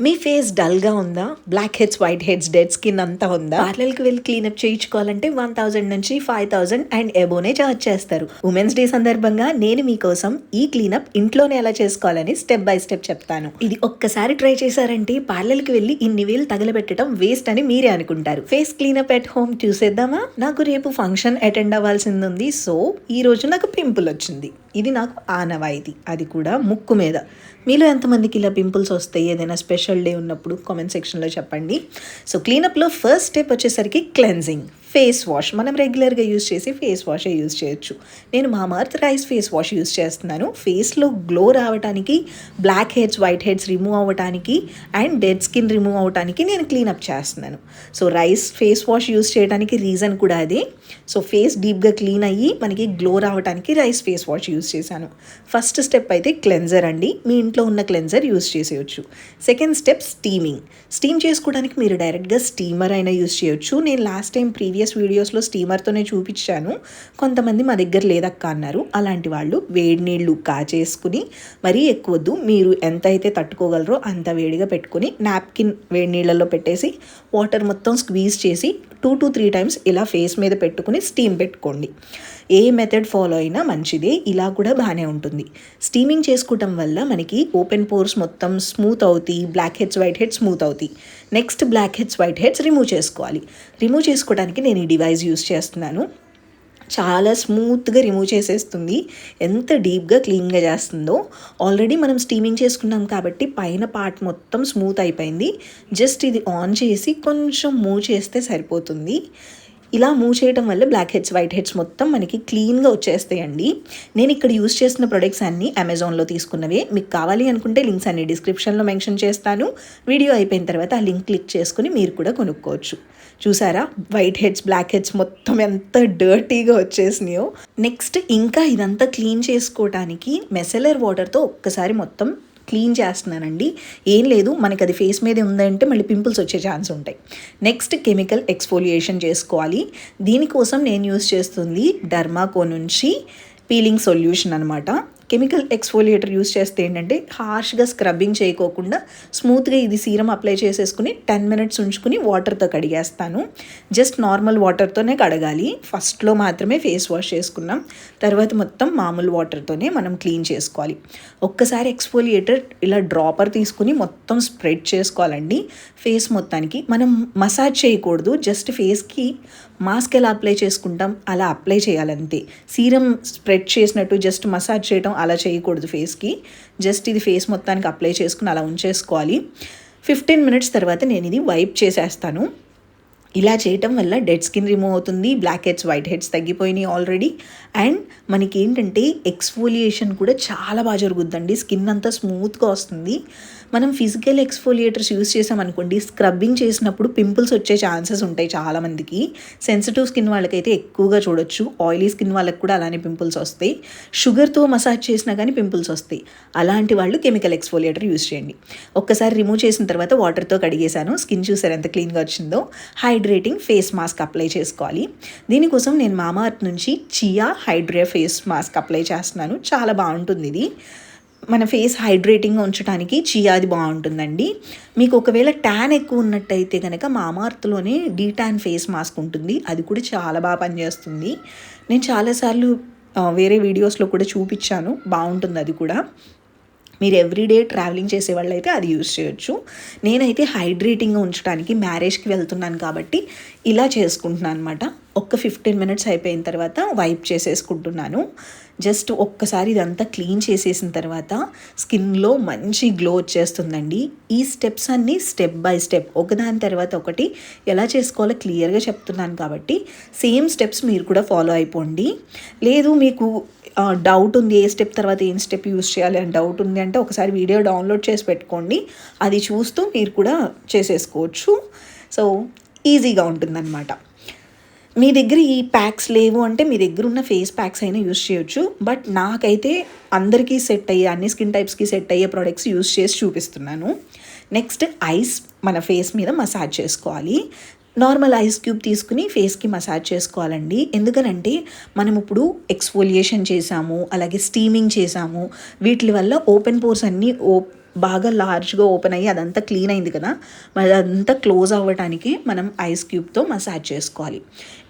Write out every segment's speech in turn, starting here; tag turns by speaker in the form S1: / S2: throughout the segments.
S1: మీ face డల్గా ఉందా? Black heads, white heads, dead skin అంతా ఉందా? పార్లర్కి వెళ్ళి క్లీనప్ చేయించుకోవాలంటే 1000 నుంచి 5000 అండ్ ఎబోనే చార్జ్ చేస్తారు. ఉమెన్స్ డే సందర్భంగా నేను మీకోసం ఈ క్లీనప్ ఇంట్లోనే ఎలా చేసుకోవాలని స్టెప్ బై స్టెప్ చెప్తాను. ఇది ఒక్కసారి ట్రై చేశారంటే పార్లర్కి వెళ్ళి ఇన్ని వేలు తగలబెట్టడం వేస్ట్ అని మీరే అనుకుంటారు. ఫేస్ క్లీనప్ ఎట్ హోమ్ చూసేద్దామా? నాకు రేపు ఫంక్షన్ అటెండ్ అవ్వాల్సింది ఉంది. సో ఈ రోజు నాకు పింపుల్ వచ్చింది. ఇది నాకు ఆనవాయితీ, అది కూడా ముక్కు మీద. మీలో ఎంతమందికి ఇలా పింపుల్స్ వస్తాయి? ఏదైనా స్పెషల్ డే ఉన్నప్పుడు కామెంట్ సెక్షన్లో చెప్పండి. సో క్లీనప్లో ఫస్ట్ స్టెప్ వచ్చేసరికి క్లెన్జింగ్. ఫేస్ వాష్ మనం రెగ్యులర్గా యూజ్ చేసి ఫేస్ వాషే యూజ్ చేయొచ్చు. నేను Mamaearth rice face wash use చేస్తున్నాను. ఫేస్లో గ్లో రావడానికి, black heads, white heads remove అవ్వడానికి అండ్ డెడ్ స్కిన్ రిమూవ్ అవ్వడానికి నేను క్లీనప్ చేస్తున్నాను. So rice face wash use చేయడానికి రీజన్ కూడా అదే. సో ఫేస్ డీప్గా క్లీన్ అయ్యి మనకి గ్లో రావడానికి రైస్ ఫేస్ వాష్ యూజ్ చేశాను. ఫస్ట్ స్టెప్ అయితే క్లెన్జర్ అండి. మీ ఇంట్లో ఉన్న క్లెన్జర్ యూజ్ చేసేయచ్చు. Second step steaming. స్టీమ్ చేసుకోవడానికి మీరు డైరెక్ట్గా స్టీమర్ అయినా యూజ్ చేయొచ్చు. నేను లాస్ట్ టైం ప్రీవియస్ వీడియోస్లో స్టీమర్తోనే చూపించాను. కొంతమంది మా దగ్గర లేదక్క అన్నారు. అలాంటి వాళ్ళు వేడి నీళ్ళు కాచేసుకుని, మరీ ఎక్కువద్దు, మీరు ఎంత అయితే తట్టుకోగలరో అంత వేడిగా పెట్టుకుని నాప్కిన్ వేడి నీళ్ళల్లో పెట్టేసి వాటర్ మొత్తం స్క్వీజ్ చేసి 2 to 3 టైమ్స్ ఇలా ఫేస్ మీద పెట్టుకుని స్టీమ్ పెట్టుకోండి. ఏ మెథడ్ ఫాలో అయినా మంచిదే, ఇలా కూడా బాగానే ఉంటుంది. స్టీమింగ్ చేసుకోవటం వల్ల మనకి ఓపెన్ పోర్స్ మొత్తం స్మూత్ అవుతాయి, black heads, white heads smooth అవుతాయి. Next black heads, white heads remove చేసుకోవాలి. రిమూవ్ చేసుకోవడానికి నేను ఈ డివైస్ యూస్ చేస్తున్నాను. చాలా స్మూత్గా రిమూవ్ చేసేస్తుంది. ఎంత డీప్గా క్లీన్గా చేస్తుందో. ఆల్రెడీ మనం స్టీమింగ్ చేసుకున్నాం కాబట్టి పైన పార్ట్ మొత్తం స్మూత్ అయిపోయింది. జస్ట్ ఇది ఆన్ చేసి కొంచెం మూవ్ చేస్తే సరిపోతుంది. ఇలా మూవ్ చేయడం వల్ల బ్లాక్ హెడ్స్, వైట్ హెడ్స్ మొత్తం మనకి క్లీన్గా వచ్చేస్తాయండి. నేను ఇక్కడ యూస్ చేసిన ప్రొడక్ట్స్ అన్నీ అమెజాన్లో తీసుకున్నవే. మీకు కావాలి అనుకుంటే లింక్స్ అన్ని డిస్క్రిప్షన్లో మెన్షన్ చేస్తాను. వీడియో అయిపోయిన తర్వాత ఆ లింక్ క్లిక్ చేసుకుని మీరు కూడా కొనుక్కోవచ్చు. చూసారా వైట్ హెడ్స్, బ్లాక్ హెడ్స్ మొత్తం ఎంత డర్టీగా వచ్చేసినాయో. నెక్స్ట్ ఇంకా ఇదంతా క్లీన్ చేసుకోవడానికి మెసెలర్ వాటర్తో ఒక్కసారి మొత్తం క్లీన్ చేస్తున్నానండి. ఏం లేదు, మనకి అది ఫేస్ మీద ఉందంటే మళ్ళీ పింపుల్స్ వచ్చే ఛాన్స్ ఉంటాయి. నెక్స్ట్ కెమికల్ ఎక్స్ఫోలియేషన్ చేసుకోవాలి. దీనికోసం నేను యూస్ చేస్తుంది డర్మాకో నుంచి పీలింగ్ సొల్యూషన్ అనమాట. కెమికల్ ఎక్స్ఫోలియేటర్ యూస్ చేస్తే ఏంటంటే హార్ష్గా స్క్రబ్బింగ్ చేయకోకుండా స్మూత్గా ఇది సీరం అప్లై చేసేసుకుని 10 minutes ఉంచుకుని వాటర్తో కడిగేస్తాను. జస్ట్ నార్మల్ వాటర్తోనే కడగాలి. ఫస్ట్లో మాత్రమే ఫేస్ వాష్ చేసుకున్నాం, తర్వాత మొత్తం మామూలు వాటర్తోనే మనం క్లీన్ చేసుకోవాలి. ఒక్కసారి ఎక్స్ఫోలియేటర్ ఇలా డ్రాపర్ తీసుకుని మొత్తం స్ప్రెడ్ చేసుకోవాలండి ఫేస్ మొత్తానికి. మనం మసాజ్ చేయకూడదు, జస్ట్ ఫేస్కి మాస్క్ ఎలా అప్లై చేసుకుంటాం అలా అప్లై చేయాలంతే. సీరం స్ప్రెడ్ చేసినట్టు జస్ట్ మసాజ్ చేయడం అలా చేయకూడదు ఫేస్కి. జస్ట్ ఇది ఫేస్ మొత్తానికి అప్లై చేసుకుని అలా ఉంచేసుకోవాలి. 15 minutes తర్వాత నేను ఇది వైప్ చేసేస్తాను. ఇలా చేయటం వల్ల డెడ్ స్కిన్ రిమూవ్ అవుతుంది, బ్లాక్ హెడ్స్, వైట్ హెడ్స్ తగ్గిపోయినాయి ఆల్రెడీ. అండ్ మనకి ఏంటంటే ఎక్స్ఫోలియేషన్ కూడా చాలా బాగా జరుగుద్దండి. స్కిన్ అంతా స్మూత్గా వస్తుంది. మనం ఫిజికల్ ఎక్స్ఫోలియేటర్స్ యూస్ చేసామనుకోండి, స్క్రబ్బింగ్ చేసినప్పుడు పింపుల్స్ వచ్చే ఛాన్సెస్ ఉంటాయి చాలామందికి. సెన్సిటివ్ స్కిన్ వాళ్ళకైతే ఎక్కువగా చూడొచ్చు, ఆయిలీ స్కిన్ వాళ్ళకి కూడా అలానే పింపుల్స్ వస్తాయి. షుగర్తో మసాజ్ చేసినా కానీ పింపుల్స్ వస్తాయి. అలాంటి వాళ్ళు కెమికల్ ఎక్స్ఫోలియేటర్ యూస్ చేయండి. ఒక్కసారి రిమూవ్ చేసిన తర్వాత వాటర్తో కడిగేశాను. స్కిన్ చూసారు ఎంత క్లీన్గా వచ్చిందో. హైడ్రేటింగ్ ఫేస్ మాస్క్ అప్లై చేసుకోవాలి. దీనికోసం నేను మామాఅర్త్ నుంచి చియా హైడ్రియా ఫేస్ మాస్క్ అప్లై చేస్తున్నాను. చాలా బాగుంటుంది ఇది. మన ఫేస్ హైడ్రేటింగ్గా ఉంచడానికి చియాది బాగుంటుందండి. మీకు ఒకవేళ ట్యాన్ ఎక్కువ ఉన్నట్టయితే కనుక మామాఅర్త్లోనే డీటాన్ ఫేస్ మాస్క్ ఉంటుంది, అది కూడా చాలా బాగా పనిచేస్తుంది. నేను చాలాసార్లు వేరే వీడియోస్లో కూడా చూపించాను, బాగుంటుంది అది కూడా. మీరు ఎవ్రీడే ట్రావెలింగ్ చేసే వాళ్ళు అయితే అది యూజ్ చేయొచ్చు. నేనైతే హైడ్రేటింగ్గా ఉంచడానికి మ్యారేజ్కి వెళ్తున్నాను కాబట్టి ఇలా చేసుకుంటున్నాను అనమాట. ఒక్క 15 minutes అయిపోయిన తర్వాత వైప్ చేసేసుకుంటున్నాను. జస్ట్ ఒక్కసారి ఇదంతా క్లీన్ చేసేసిన తర్వాత స్కిన్లో మంచి గ్లో వచ్చేస్తుందండి. ఈ స్టెప్స్ అన్నీ స్టెప్ బై స్టెప్ ఒకదాని తర్వాత ఒకటి ఎలా చేసుకోవాలో క్లియర్గా చెప్తున్నాను కాబట్టి సేమ్ స్టెప్స్ మీరు కూడా ఫాలో అయిపోండి. లేదు మీకు డౌట్ ఉంది ఏ స్టెప్ తర్వాత ఏం స్టెప్ యూస్ చేయాలి అని డౌట్ ఉంది అంటే ఒకసారి వీడియో డౌన్లోడ్ చేసి పెట్టుకోండి. అది చూస్తూ మీరు కూడా చేసేసుకోవచ్చు. సో ఈజీగా ఉంటుందన్నమాట. మీ దగ్గర ఈ ప్యాక్స్ లేవు అంటే మీ దగ్గర ఉన్న ఫేస్ ప్యాక్స్ అయినా యూస్ చేయొచ్చు. బట్ నాకైతే అందరికీ సెట్ అయ్యే, అన్ని స్కిన్ టైప్స్కి సెట్ అయ్యే ప్రోడక్ట్స్ యూస్ చేసి చూపిస్తున్నాను. నెక్స్ట్ ఐస్ మన ఫేస్ మీద మసాజ్ చేసుకోవాలి. నార్మల్ ఐస్ క్యూబ్ తీసుకుని ఫేస్కి మసాజ్ చేసుకోవాలండి. ఎందుకనంటే మనం ఇప్పుడు ఎక్స్ఫోలియేషన్ చేసాము, అలాగే స్టీమింగ్ చేసాము, వీటి వల్ల ఓపెన్ పోర్స్ అన్నీ బాగా లార్జ్గా ఓపెన్ అయ్యి అదంతా క్లీన్ అయింది కదా, మరి అదంతా క్లోజ్ అవ్వడానికి మనం ఐస్ క్యూబ్తో మసాజ్ చేసుకోవాలి.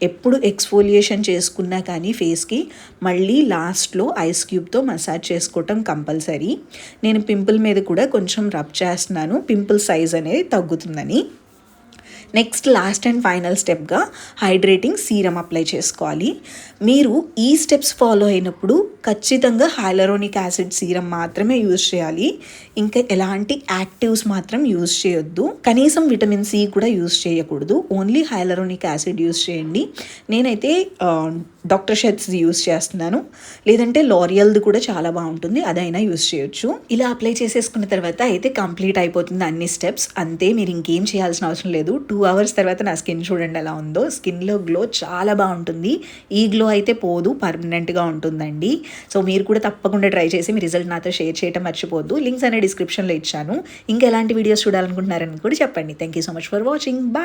S1: ఎప్పుడు ఎక్స్ఫోలియేషన్ చేసుకున్నా కానీ ఫేస్కి మళ్ళీ లాస్ట్లో ఐస్ క్యూబ్తో మసాజ్ చేసుకోవటం కంపల్సరీ. నేను పింపుల్ మీద కూడా కొంచెం రబ్ చేస్తున్నాను, పింపుల్ సైజ్ అనేది తగ్గుతుందని. నెక్స్ట్ లాస్ట్ అండ్ ఫైనల్ స్టెప్గా హైడ్రేటింగ్ సీరం అప్లై చేసుకోవాలి. మీరు ఈ స్టెప్స్ ఫాలో అయినప్పుడు ఖచ్చితంగా హైలరోనిక్ యాసిడ్ సీరం మాత్రమే యూజ్ చేయాలి. ఇంకా ఎలాంటి యాక్టివ్స్ మాత్రం యూజ్ చేయొద్దు, కనీసం విటమిన్ సి కూడా యూజ్ చేయకూడదు. ఓన్లీ హైలరోనిక్ యాసిడ్ యూజ్ చేయండి. నేనైతే డాక్టర్ షెట్స్ యూజ్ చేస్తున్నాను, లేదంటే లారియల్ది కూడా చాలా బాగుంటుంది, అదైనా యూజ్ చేయొచ్చు. ఇలా అప్లై చేసేసుకున్న తర్వాత అయితే కంప్లీట్ అయిపోతుంది అన్ని స్టెప్స్, అంతే. మీరు ఇంకేం చేయాల్సిన అవసరం లేదు. 2 hours తర్వాత నా స్కిన్ చూడండి ఎలా ఉందో. స్కిన్లో గ్లో చాలా బాగుంటుంది. ఈ గ్లో అయితే పోదు, పర్మనెంట్గా ఉంటుందండి. సో మీరు కూడా తప్పకుండా ట్రై చేసి మీ రిజల్ట్ నాతో షేర్ చేయడం మర్చిపోద్దు. లింక్స్ అనే డిస్క్రిప్షన్లో ఇచ్చాను. ఇంకా ఎలాంటి వీడియోస్ చూడాలనుకుంటున్నారని కూడా చెప్పండి. Thank you so much for watching. Bye.